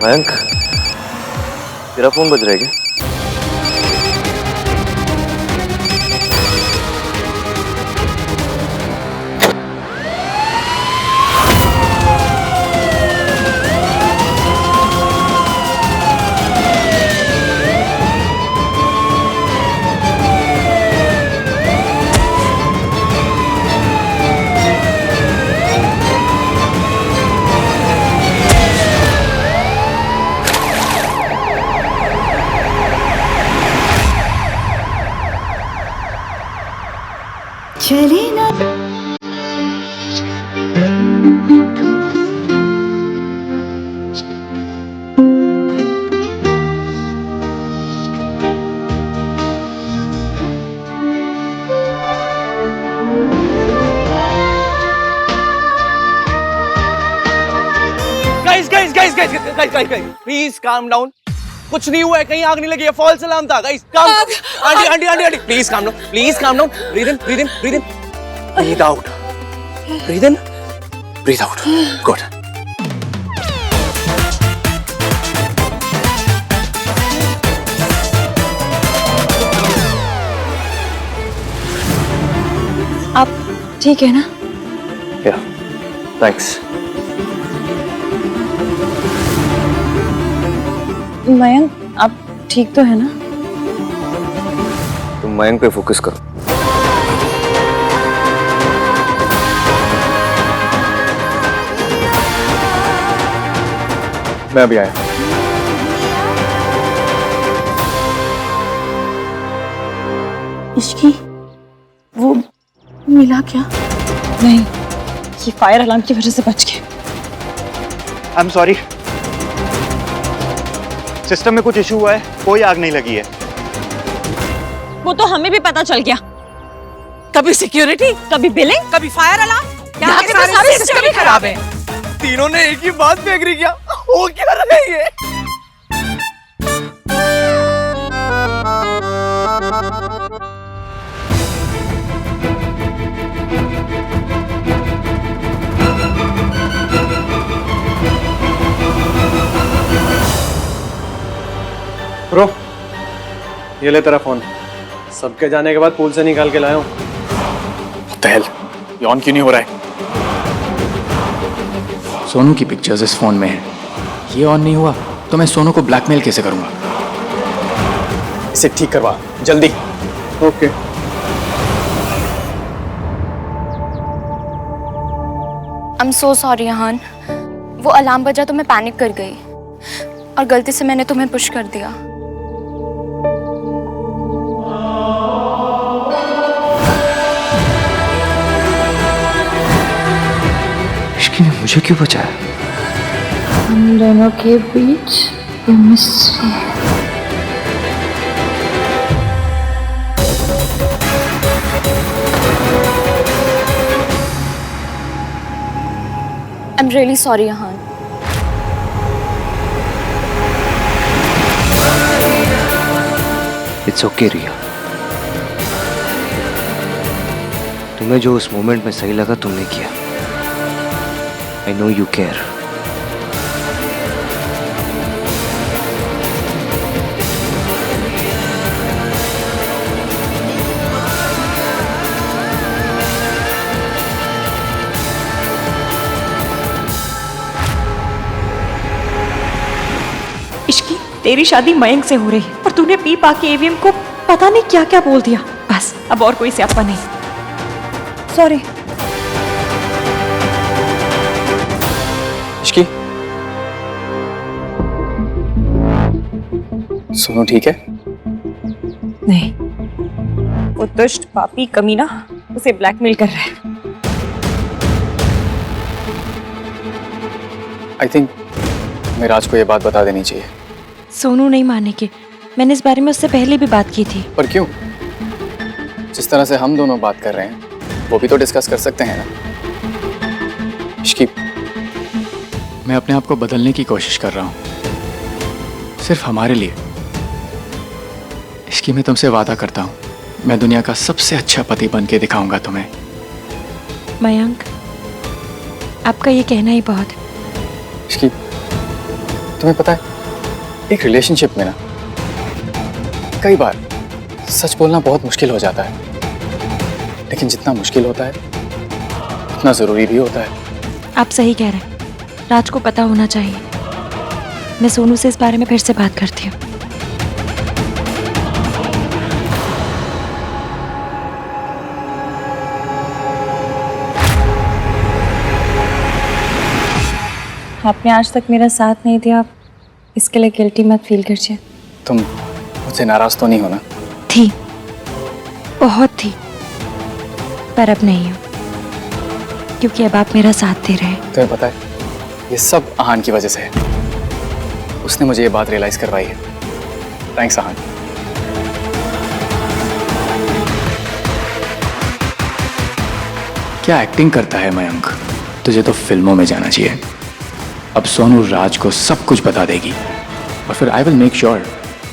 मयंक, तेरा फोन बज रहा है क्या? चले ना गाइस प्लीज काम डाउन। कुछ नहीं हुआ है, कहीं आग नहीं लगी है, फॉल्स अलार्म था गाइस। काम aunty please calm down. Breathe in breathe out, breathe in breathe out. Good. आप ठीक है ना? या, थैंक्स। मयंक, आप ठीक तो है ना? तुम मयंक पे फोकस करो। मैं अभी आया। इश्की, वो मिला क्या? नहीं, ये फायर अलार्म की वजह से बच गए। आई एम सॉरी, सिस्टम में कुछ इशू हुआ है, कोई आग नहीं लगी है। वो तो हमें भी पता चल गया। कभी सिक्योरिटी, कभी बिलिंग, कभी फायर अलार्म, यहाँ के सारे सिस्टम ही खराब है। तीनों ने एक ही बात पे एग्री किया। वो क्या रहे ये? ब्रो, ये ले तेरा फोन। सबके जाने के बाद पूल से निकाल के लाया हूँ। What the hell? ये ऑन क्यों नहीं हो रहा है? सोनू की पिक्चर्स इस फोन में है। ये ऑन नहीं हुआ तो मैं सोनू को ब्लैकमेल कैसे करूंगा? इसे ठीक करवा जल्दी। ओके। I'm so sorry यहान। वो अलार्म बजा तो मैं पैनिक कर गई और गलती से मैंने तुम्हें पुश कर दिया। इश्की ने मुझे क्यों बचाया? हम दोनों के बीच केमिस्ट्री। I'm really sorry यहान। It's okay Riya. तुम्हें जो उस मोमेंट में सही लगा तुमने किया। I know you care. इश्की, तेरी शादी मयंक से हो रही है और तूने पी पा के एवीएम को पता नहीं क्या क्या बोल दिया। बस अब और कोई स्यापा नहीं। सॉरी। इश्की, सोनू ठीक है? नहीं, वो दुष्ट पापी कमीना उसे ब्लैकमेल कर रहा है। आई थिंक मैं राज को ये बात बता देनी चाहिए। सोनू नहीं मानेगी। मैंने इस बारे में उससे पहले भी बात की थी। पर क्यों? जिस तरह से हम दोनों बात कर रहे हैं वो भी तो डिस्कस कर सकते हैं ना। इश्की, मैं अपने आप को बदलने की कोशिश कर रहा हूँ, सिर्फ हमारे लिए। इश्की, मैं तुमसे वादा करता हूँ, मैं दुनिया का सबसे अच्छा पति बन के दिखाऊंगा तुम्हें। मयंक, आपका ये कहना ही बहुत है। इश्की, तुम्हें पता है, एक रिलेशनशिप में ना कई बार सच बोलना बहुत मुश्किल हो जाता है, लेकिन जितना मुश्किल होता है उतना जरूरी भी होता है। आप सही कह रहे हैं, राज को पता होना चाहिए। मैं सोनू से इस बारे में फिर से बात करती हूँ। आपने आज तक मेरा साथ नहीं दिया, इसके लिए गिल्टी मत फील कीजिए। तुम मुझसे नाराज तो नहीं हो ना? थी, बहुत थी, पर अब नहीं हूँ, क्योंकि अब आप मेरा साथ दे रहे हैं। तुम्हें पता है, ये सब आहान की वजह से है। उसने मुझे ये बात रियलाइज करवाई है। थैंक्स आहान। क्या एक्टिंग करता है मयंक, तुझे तो फिल्मों में जाना चाहिए। अब सोनू राज को सब कुछ बता देगी और फिर आई विल मेक श्योर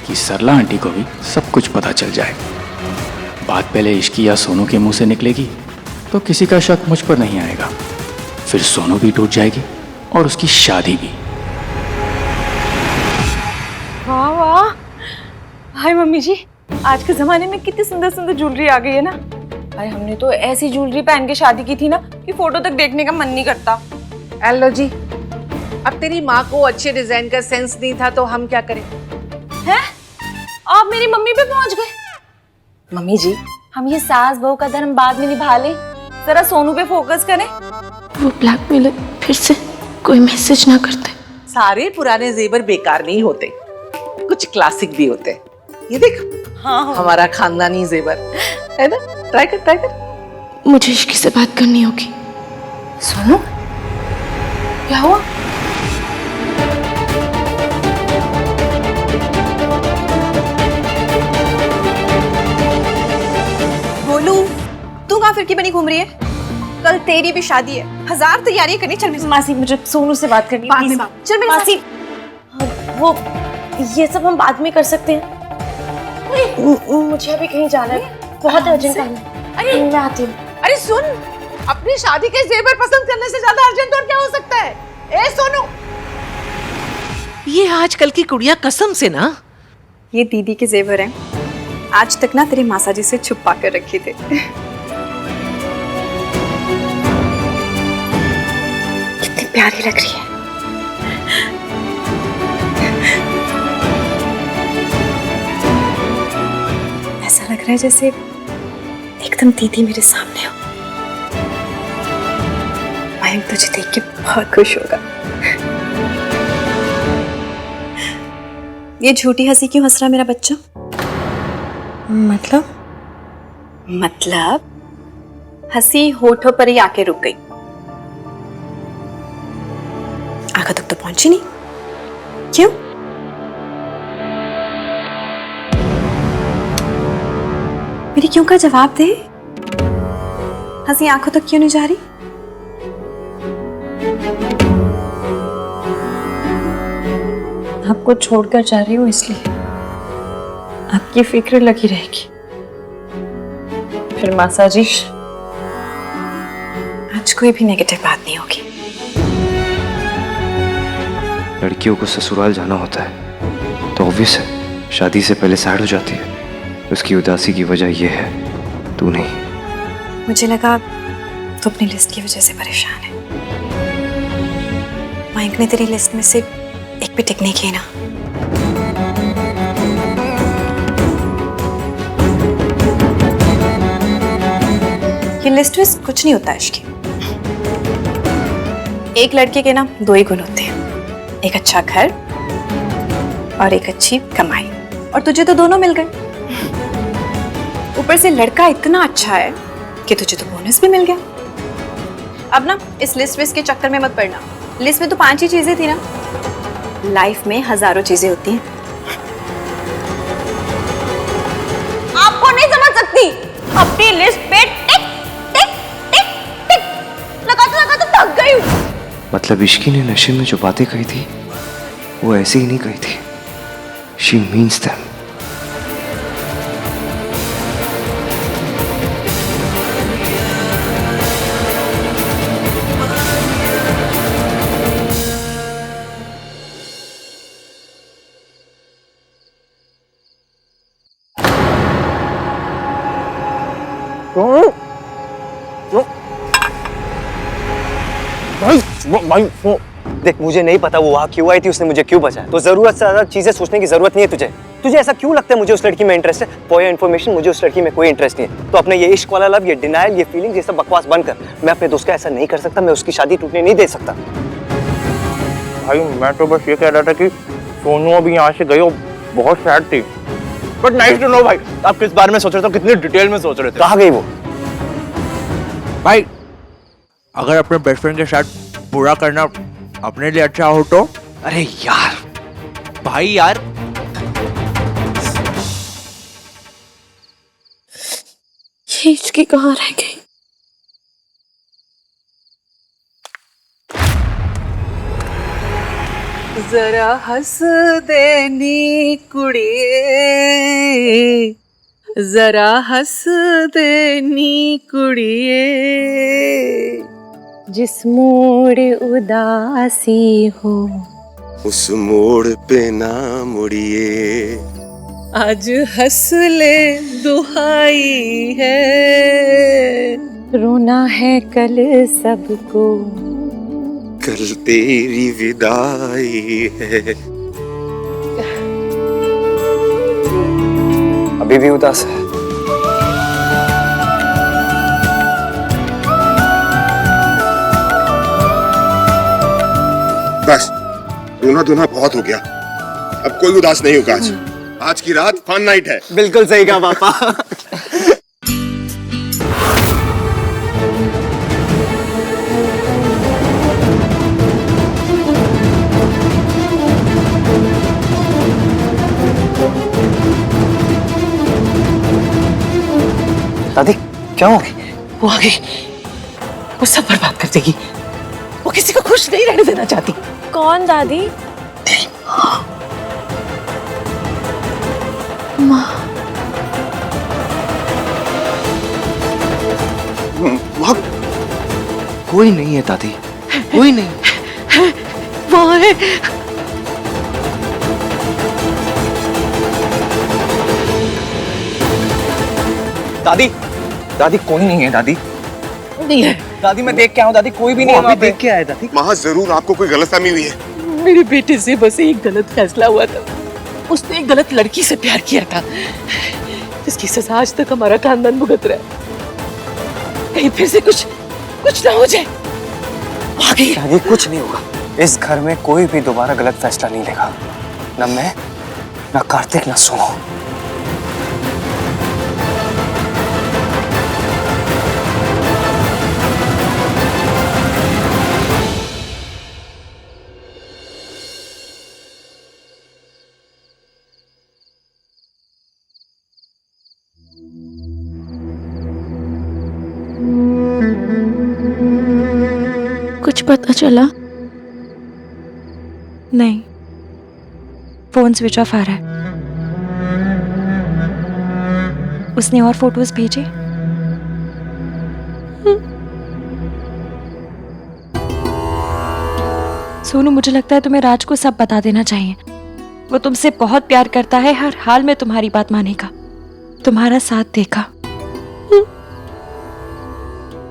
कि सरला आंटी को भी सब कुछ पता चल जाए। बात पहले इश्की या सोनू के मुंह से निकलेगी तो किसी का शक मुझ पर नहीं आएगा, फिर सोनू भी टूट जाएगी और उसकी शादी भी। वाह वाह, हाय मम्मी जी, आज के जमाने में कितनी सुंदर सुंदर ज्वेलरी आ गई है ना। भाई हमने तो ऐसी ज्वेलरी पहन के शादी की थी ना कि फोटो तक देखने का मन नहीं करता। एलो जी, अब तेरी माँ को अच्छे डिजाइन का सेंस नहीं था तो हम क्या करें? हैं? आप मेरी मम्मी पे पहुंच गए। मम्मी जी, हम ये सास बहू का धर्म बाद में निभा ले, जरा सोनू पे फोकस करें। वो ब्लैकमेलर फिर से कोई मैसेज ना करते। सारे पुराने जेवर बेकार नहीं होते, कुछ क्लासिक भी होते हैं। ये देख, हाँ हमारा खानदानी जेवर है ना। ट्राई कर, ट्राई कर। मुझे इश्की से बात करनी होगी। सोनू, क्या हुआ? बोलू, तू कहाँ फिरकी बनी घूम रही है? कल तेरी भी शादी है, 1000 तैयारियां करनी। चल मेरे मासी, मुझे सोनू से बात करनी है। प्लीज। चल मेरे मासी, वो ये सब हम बाद में कर सकते हैं। मुझे अभी कहीं जाना है, बहुत अर्जेंट काम है। अरे मैं आती हूँ। अरे सुन, अपनी शादी के जेवर पसंद करने से ज्यादा अर्जेंट और क्या हो सकता है? ए सोनू, ये आजकल की कुड़ियां कसम से ना, ये दीदी के जेवर हैं, आज तक ना तेरे मासा जी से छुपा कर रखे थे। कितनी प्यारी लग रही है। ऐसा लग रहा है जैसे एकदम दीदी मेरे सामने हो। मयंक तुझे देख के बहुत खुश होगा। ये झूठी हंसी क्यों हंस रहा मेरा बच्चा? मतलब हंसी होठों पर ही आके रुक गई, आंखों तक तो पहुंची नहीं। क्यों? मेरी क्यों का जवाब दे। हंसी आंखों तक क्यों नहीं जा रही? आपको छोड़कर जा रही हूँ इसलिए आपकी फिक्र लगी रहेगी। फिर मासा जी, आज कोई भी नेगेटिव बात नहीं होगी। लड़कियों को ससुराल जाना होता है तो ऑब्वियस है शादी से पहले सैड हो जाती है। उसकी उदासी की वजह यह है, तू नहीं। मुझे लगा तू अपनी लिस्ट की वजह से परेशान है। मयंक ने तेरी लिस्ट में से एक भी टिक नहीं किया ना। ये लिस्ट में कुछ नहीं होता इश्क। एक लड़के के ना 2 ही गुण होते हैं, एक अच्छा घर और एक अच्छी कमाई, और तुझे तो दोनों मिल गए। ऊपर से लड़का इतना अच्छा है कि तुझे तो बोनस भी मिल गया। अब ना इस लिस्ट विस्ट के चक्कर में मत पड़ना। लिस्ट में तो 5 ही चीजें थी ना, लाइफ में हजारों चीजें होती हैं। आपको नहीं समझ सकती, अपनी लिस्ट पे टिक टिक टिक टिक लगाते थक गई हूँ। मतलब इश्की ने नशे में जो बातें कही थी वो ऐसे ही नहीं कही थी। She means them. भाई देख, मुझे नहीं पता वो वहाँ क्यों आई थी, उसने मुझे क्यों बचाया, तो जरूरत से ज्यादा चीजें सोचने की जरूरत नहीं है तुझे। तुझे ऐसा क्यों लगता है मुझे उस लड़की में इंटरेस्ट है? फॉर योर इन्फॉर्मेशन, मुझे उस लड़की में कोई इंटरेस्ट नहीं है। तो अपने ये इश्क वाला लव, ये डिनायल, ये फीलिंग, ये सब बकवास बंद कर। मैं अपने दोस्त का ऐसा नहीं कर सकता, मैं उसकी शादी टूटने नहीं दे सकता। भाई मैं तो बस ये कह रहा था कि सोनू अभी यहाँ से गई, बहुत सैड थी। बट नाइस टू नो भाई, आप किस बारे में सोच रहे थे, कितनी डिटेल में सोच रहे थे। कहाँ गई वो? भाई अगर अपने बेस्ट फ्रेंड के साथ बुरा करना अपने लिए अच्छा हो तो? अरे यार भाई यार ये इसकी कहाँ रह गई? जरा हंस देनी कुड़िए, जरा हंस देनी कुड़िए, जिस मोड़ उदासी हो उस मोड़ पे ना मुड़िए, आज हंस ले दुहाई है, रोना है कल सबको, कल तेरी विदाई है। अभी भी उदास है? बस रोना धोना बहुत हो गया, अब कोई उदास नहीं होगा। आज की रात फन नाइट है। बिल्कुल सही कहा पापा। दादी क्या हो गई? वो आ गई, वो सब बर्बाद कर देगी, वो किसी को खुश नहीं रहने देना चाहती। कौन दादी? वहाँ कोई नहीं है दादी, कोई नहीं। वहाँ है। दादी दादी कोई नहीं है दादी। नहीं है दादी, मैं देख के आऊँ दादी, कोई भी नहीं है वहाँ पे। देख के आया दादी। वहाँ जरूर आपको कोई गलतफहमी हुई है। मेरे बेटे से बस एक गलत फैसला हुआ था, उसने एक गलत लड़की से प्यार किया था, जिसकी सजा आज तक हमारा खानदान भुगत रहा है। कहीं फिर से कुछ ना हो जाए। आ गई दादी, कुछ नहीं होगा। इस घर में कोई भी दोबारा गलत फैसला नहीं लेगा, न मैं, न कार्तिक, न सोनू। कुछ पता चला? नहीं, फोन स्विच ऑफ आ रहा है। उसने और फोटोज भेजे? सोनू, मुझे लगता है तुम्हें राज को सब बता देना चाहिए। वो तुमसे बहुत प्यार करता है, हर हाल में तुम्हारी बात मानेगा, तुम्हारा साथ देगा।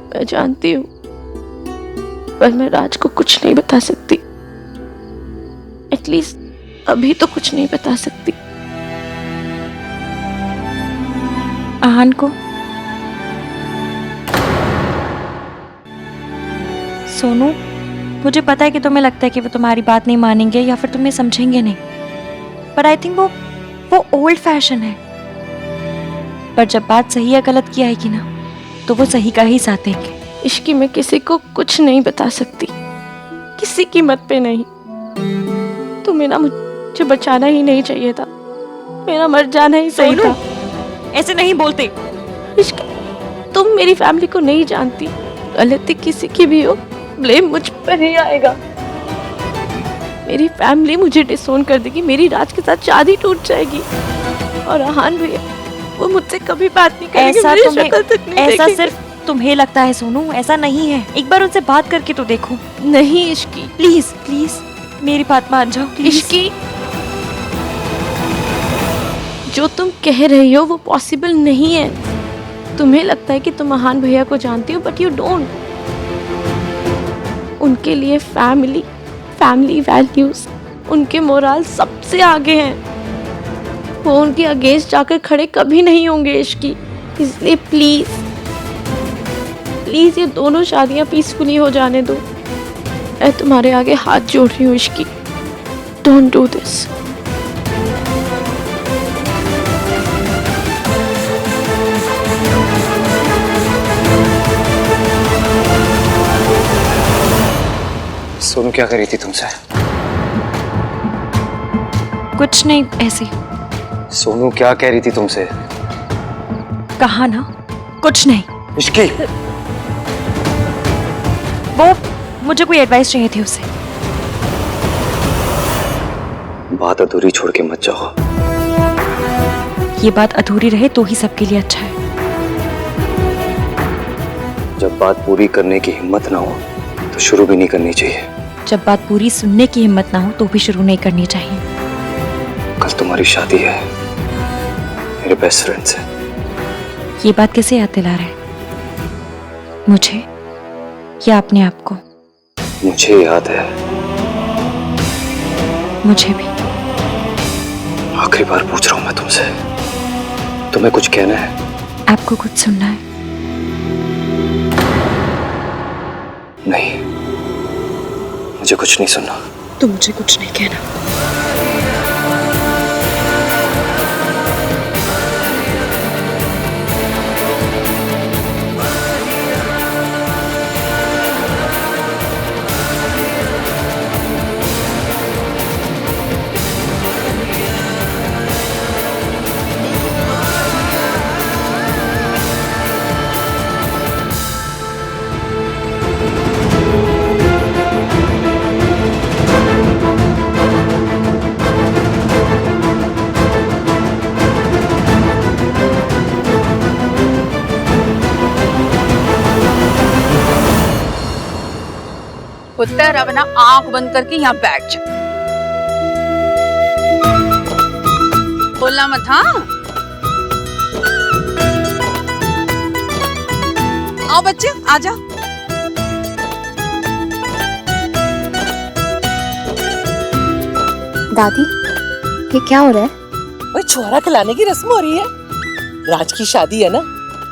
मैं जानती हूँ, पर मैं राज को कुछ नहीं बता सकती। एटलीस्ट अभी तो कुछ नहीं बता सकती। आहान को? सोनू, मुझे पता है कि तुम्हें लगता है कि वो तुम्हारी बात नहीं मानेंगे या फिर तुम्हें समझेंगे नहीं, पर आई थिंक वो ओल्ड फैशन है। पर जब बात सही या गलत की आएगी ना, तो वो सही का ही साथ देंगे। इश्की में किसी को कुछ नहीं बता सकती, किसी कीमत पे नहीं। तुम्हें ना मुझे बचाना ही नहीं चाहिए था, मेरा मर जाना ही सही था। ऐसे नहीं बोलते। इश्क, तुम मेरी फैमिली को नहीं जानती। गलती किसी की भी हो, ब्लेम मुझ पर ही आएगा। मेरी फैमिली मुझे डिसोन कर देगी, मेरी राज के साथ शादी टूट जाएगी, और आहान भैया वो मुझसे कभी बात नहीं करेंगे, ऐसा मेरी तुम्हें, शक्ल तक नहीं ऐसा देखेंगे। सिर्फ तुम्हें लगता है सोनू, ऐसा नहीं है। एक बार उनसे बात करके तो देखो। नहीं इश्की, प्लीज प्लीज मेरी बात मान जाओ प्लीज। इश्की, जो तुम कह रही हो वो पॉसिबल नहीं है। तुम्हें लगता है कि तुम महान भैया को जानती हो, बट यू डोंट। उनके लिए फैमिली, फैमिली वैल्यूज, उनके मोरल सबसे आगे हैं। वो उनके अगेंस्ट जाकर खड़े कभी नहीं होंगे इश्की। इसलिए प्लीज प्लीज ये दोनों शादियां पीसफुली हो जाने दो। मैं तुम्हारे आगे हाथ जोड़ रही हूँ Ishki, don't do this. Sonu क्या करी थी तुमसे? कुछ नहीं, ऐसे। सोनू क्या कह रही थी तुमसे? कहा ना, कुछ नहीं। इश्की, वो मुझे कोई एडवाइस चाहिए थी उससे। बात अधूरी छोड़ के मत जाओ। ये बात अधूरी रहे तो ही सबके लिए अच्छा है। जब बात पूरी करने की हिम्मत ना हो तो शुरू भी नहीं करनी चाहिए। जब बात पूरी सुनने की हिम्मत ना हो तो भी शुरू नहीं करनी चाहिए। कल तुम्हारी शादी है मेरे बेस्ट फ्रेंड से। ये बात कैसे याद दिला रहे हैं? मुझे या अपने आप को? मुझे याद है। मुझे भी। आखिरी बार पूछ रहा हूं मैं तुमसे, तुम्हें कुछ कहना है? आपको कुछ सुनना है? नहीं, मुझे कुछ नहीं सुनना। तो मुझे कुछ नहीं कहना। पुत्र अब ना आंख बंद करके यहाँ बैठ जा। बोलना मत। हाँ, आओ बच्चे, आ जा। दादी, ये क्या हो रहा है? भाई छुआरा खिलाने की रस्म हो रही है। राज की शादी है ना,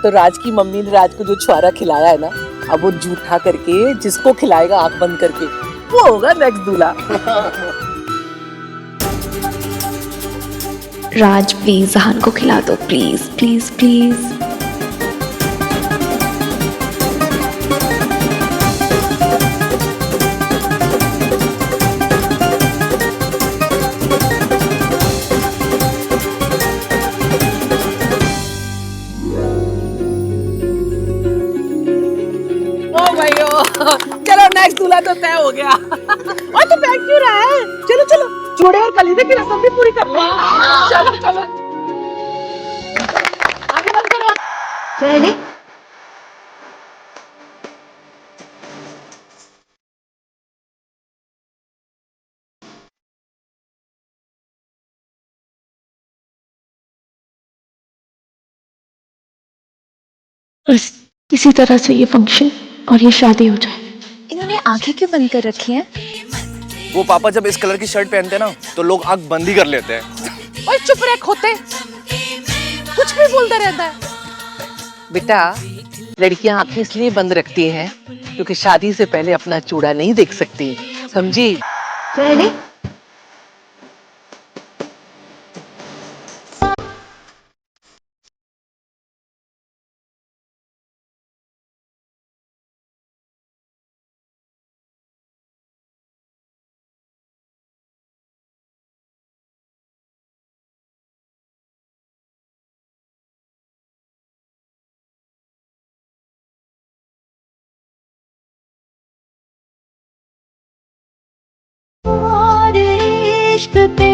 तो राज की मम्मी ने राज को जो छुआरा खिलाया है ना, अब वो जूठा करके जिसको खिलाएगा आंख बंद करके, वो होगा नेक्स्ट दूल्हा। राज प्लीज जहान को खिला दो, प्लीज प्लीज प्लीज। चलो नेक्स्ट दूल्हा तो तय हो गया। और तो बैठ क्यों रहा है? चलो चलो, जोड़े और कलीदे की रस्म भी पूरी कर लो। चलो चलो, आगे बंद करो। रेडी? बस किसी तरह से ये फंक्शन और ये शादी हो जाए। इन्होंने आंखें क्यों बंद कर रखी हैं? वो पापा जब इस कलर की शर्ट पहनते हैं ना तो लोग आंख बंद ही कर लेते हैं। ओए चुप रह खोते, कुछ भी बोलता रहता है। बेटा, लड़कियां आंखें इसलिए बंद रखती हैं क्योंकि शादी से पहले अपना चूड़ा नहीं देख सकती, समझी? रेडी? और इश्क पे